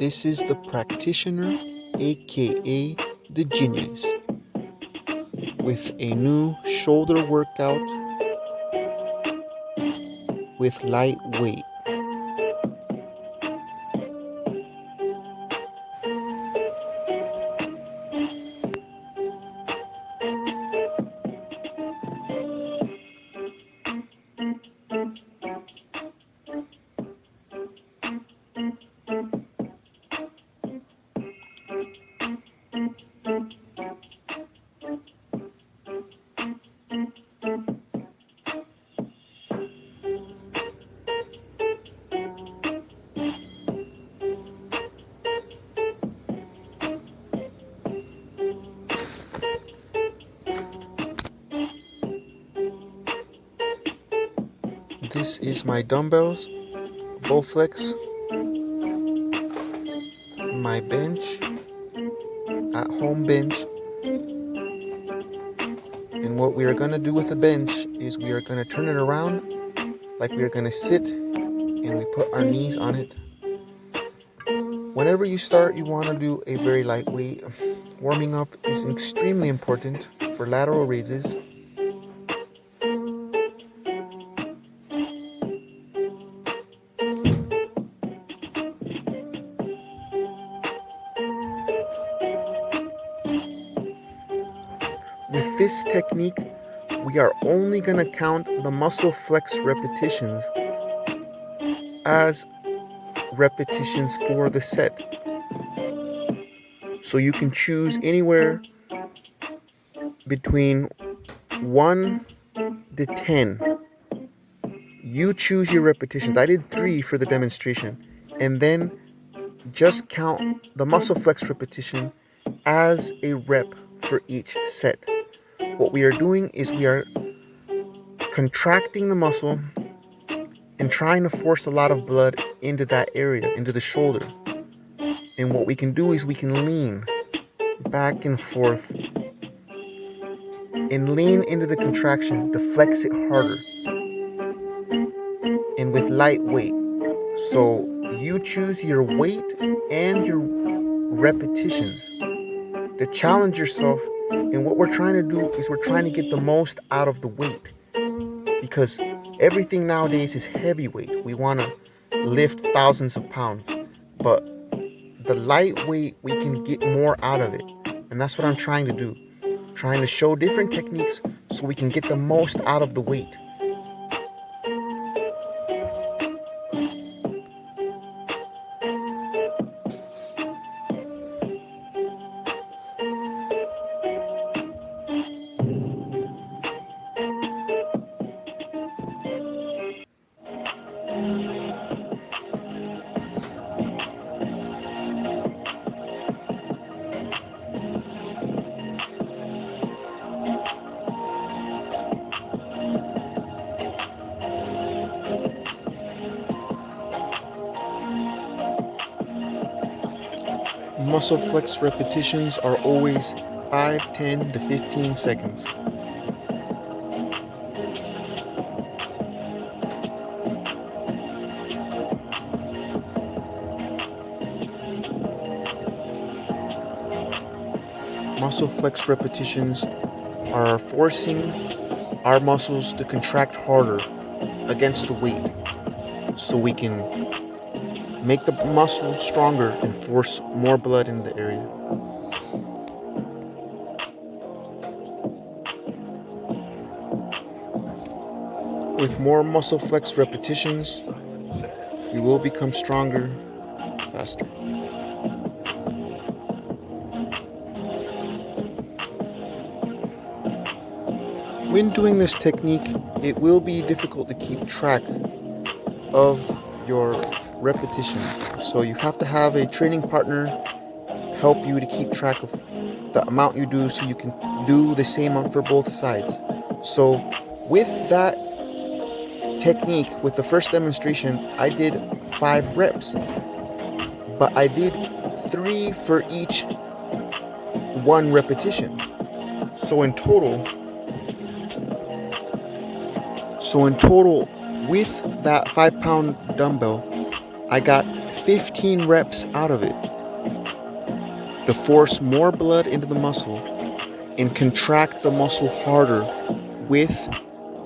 This is the practitioner, A.k.A. the genius, with a new shoulder workout with light weight. This is my dumbbells, Bowflex, my bench, at home bench. And what we are going to do with the bench is we are going to turn it around like we are going to sit and we put our knees on it. Whenever you start, you want to do a very lightweight. Warming up is extremely important for lateral raises. With this technique, we are only going to count the muscle flex repetitions as repetitions for the set. So you can choose anywhere between 1 to 10. You choose your repetitions. I did 3 for the demonstration. And then just count the muscle flex repetition as a rep for each set. What we are doing is we are contracting the muscle and trying to force a lot of blood into that area, into the shoulder. And what we can do is we can lean back and forth and lean into the contraction to flex it harder and with light weight. So you choose your weight and your repetitions to challenge yourself. And what we're trying to do is we're trying to get the most out of the weight, because everything nowadays is heavyweight. We want to lift thousands of pounds, but the lightweight, we can get more out of it. And that's what I'm trying to do. Trying to show different techniques so we can get the most out of the weight. Muscle flex repetitions are always 5, 10 to 15 seconds. Muscle flex repetitions are forcing our muscles to contract harder against the weight so we can make the muscle stronger and force more blood in the area. With more muscle flex repetitions, you will become stronger faster. When doing this technique, it will be difficult to keep track of your repetitions. So you have to have a training partner help you to keep track of the amount you do so you can do the same amount for both sides. So with that technique, with the first demonstration, I did 5 reps, but I did 3 for each 1 repetition. So in total, with that 5-pound dumbbell, I got 15 reps out of it to force more blood into the muscle and contract the muscle harder with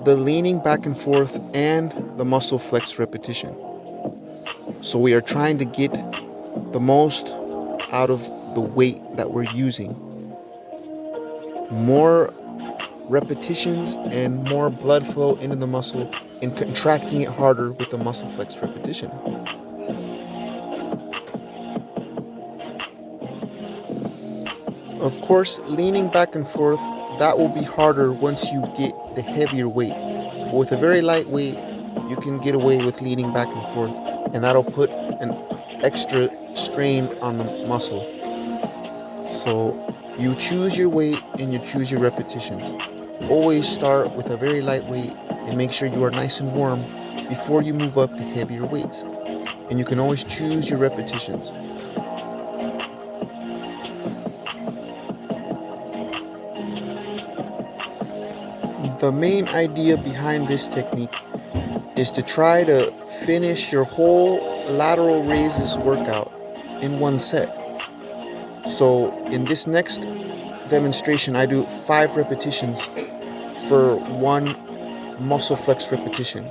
the leaning back and forth and the muscle flex repetition. So we are trying to get the most out of the weight that we're using. More repetitions and more blood flow into the muscle and contracting it harder with the muscle flex repetition. Of course, leaning back and forth, that will be harder once you get the heavier weight. But with a very light weight, you can get away with leaning back and forth, and that'll put an extra strain on the muscle. So you choose your weight and you choose your repetitions. Always start with a very light weight and make sure you are nice and warm before you move up to heavier weights. And you can always choose your repetitions. The main idea behind this technique is to try to finish your whole lateral raises workout in one set. So in this next demonstration, I do 5 repetitions for one muscle flex repetition.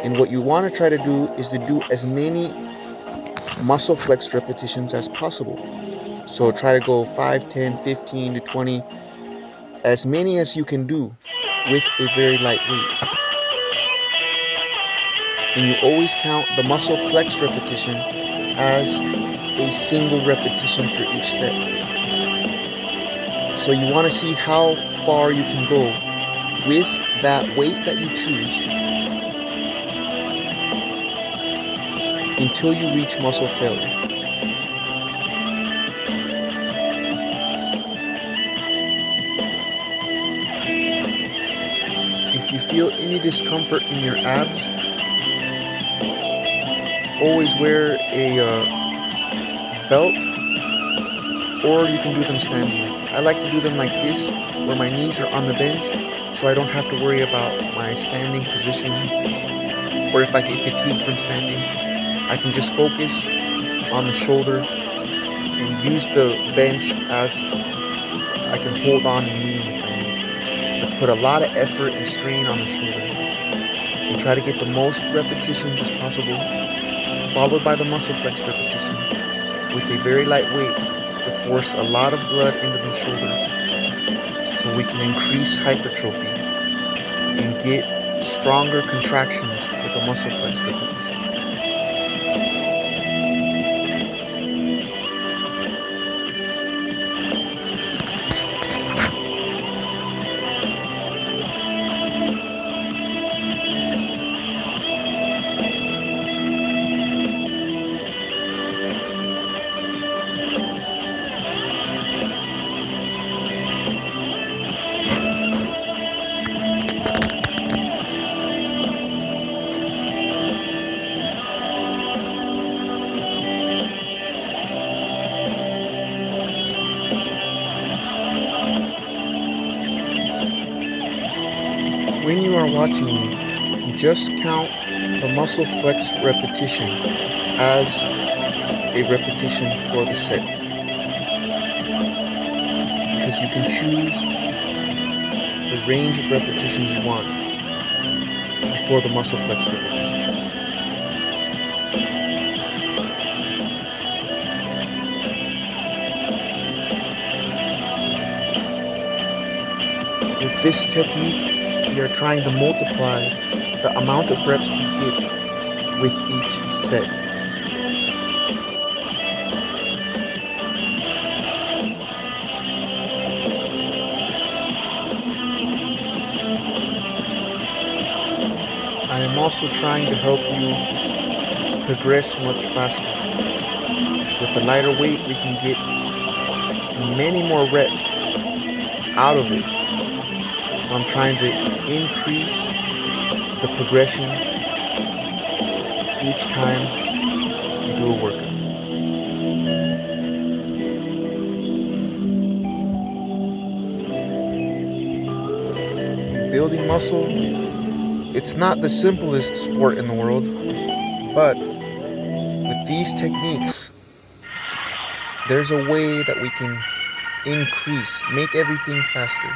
And what you want to try to do is to do as many muscle flex repetitions as possible. So try to go 5, 10, 15 to 20, as many as you can do with a very light weight. And you always count the muscle flex repetition as a single repetition for each set. So you want to see how far you can go with that weight that you choose until you reach muscle failure. If you feel any discomfort in your abs, always wear a belt, or you can do them standing. I like to do them like this, where my knees are on the bench, so I don't have to worry about my standing position, or if I get fatigued from standing, I can just focus on the shoulder and use the bench as I can hold on and lean if I need. But put a lot of effort and strain on the shoulders and try to get the most repetitions as possible, followed by the muscle flex repetition with a very light weight to force a lot of blood into the shoulder so we can increase hypertrophy and get stronger contractions with a muscle flex repetition. When you are watching me, just count the muscle flex repetition as a repetition for the set, because you can choose the range of repetitions you want before the muscle flex repetitions. With this technique, we are trying to multiply the amount of reps we get with each set. I am also trying to help you progress much faster. With a lighter weight, we can get many more reps out of it. So I'm trying to increase the progression each time you do a workout. Building muscle, it's not the simplest sport in the world, but with these techniques, there's a way that we can make everything faster.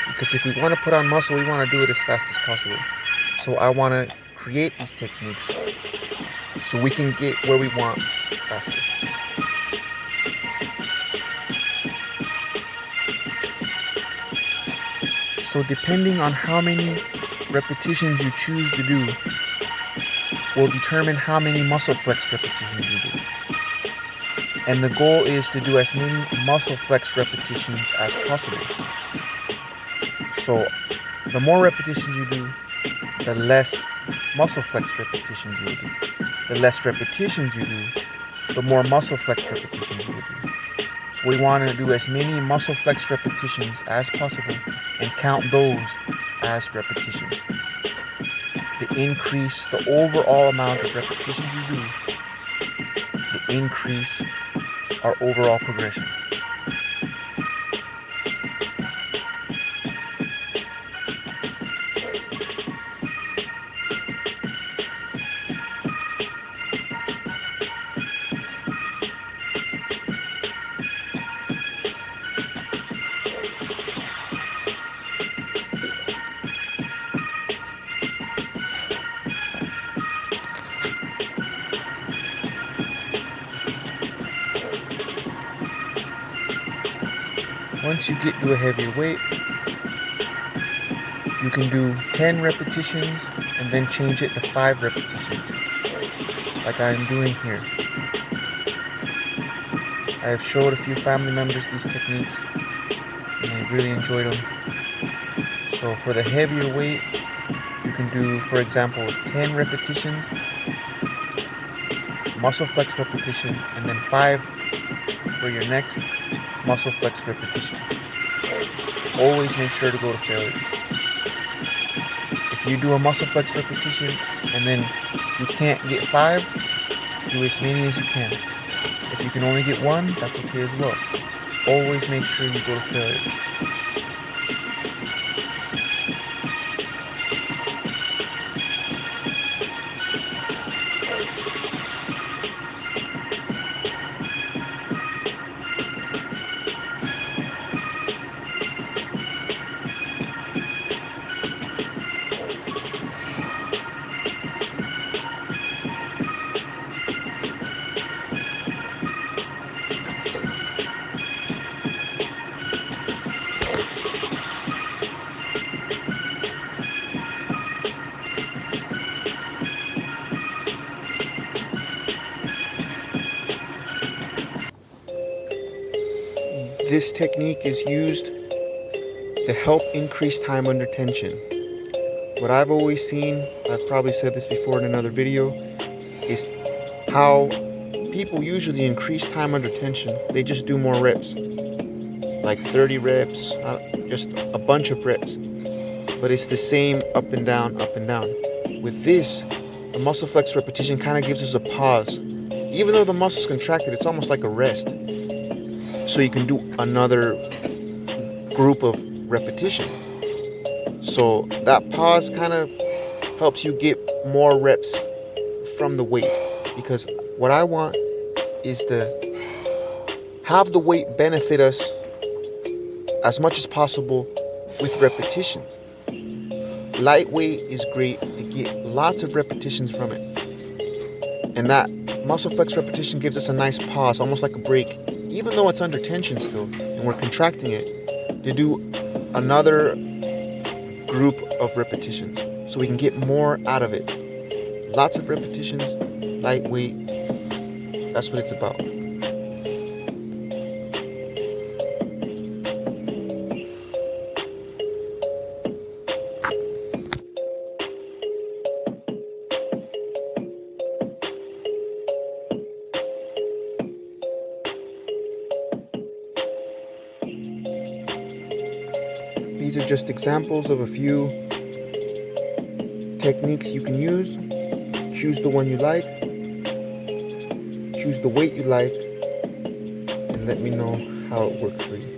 Because if we want to put on muscle, we want to do it as fast as possible. So I want to create these techniques so we can get where we want faster. So depending on how many repetitions you choose to do will determine how many muscle flex repetitions you do. And the goal is to do as many muscle flex repetitions as possible. So the more repetitions you do, the less muscle flex repetitions you will do. The less repetitions you do, the more muscle flex repetitions you will do. So we want to do as many muscle flex repetitions as possible and count those as repetitions. To increase the overall amount of repetitions we do, to increase our overall progression. Once you get to a heavier weight, you can do 10 repetitions and then change it to 5 repetitions, like I am doing here. I have showed a few family members these techniques and they really enjoyed them. So for the heavier weight, you can do, for example, 10 repetitions, muscle flex repetition, and then 5 for your next muscle flex repetition. Always make sure to go to failure. If you do a muscle flex repetition and then you can't get 5, do as many as you can. If you can only get 1, that's okay as well. Always make sure you go to failure. This technique is used to help increase time under tension. What I've always seen, I've probably said this before in another video, is how people usually increase time under tension. They just do more reps, like 30 reps, just a bunch of reps. But it's the same up and down, up and down. With this, the muscle flex repetition kind of gives us a pause. Even though the muscle's contracted, it's almost like a rest. So you can do another group of repetitions. So that pause kind of helps you get more reps from the weight. Because what I want is to have the weight benefit us as much as possible with repetitions. Lightweight is great to get lots of repetitions from it. And that muscle flex repetition gives us a nice pause, almost like a break, even though it's under tension still and we're contracting it, to do another group of repetitions so we can get more out of it. Lots of repetitions, lightweight, that's what it's about. These are just examples of a few techniques you can use. Choose the one you like, choose the weight you like, and let me know how it works for you.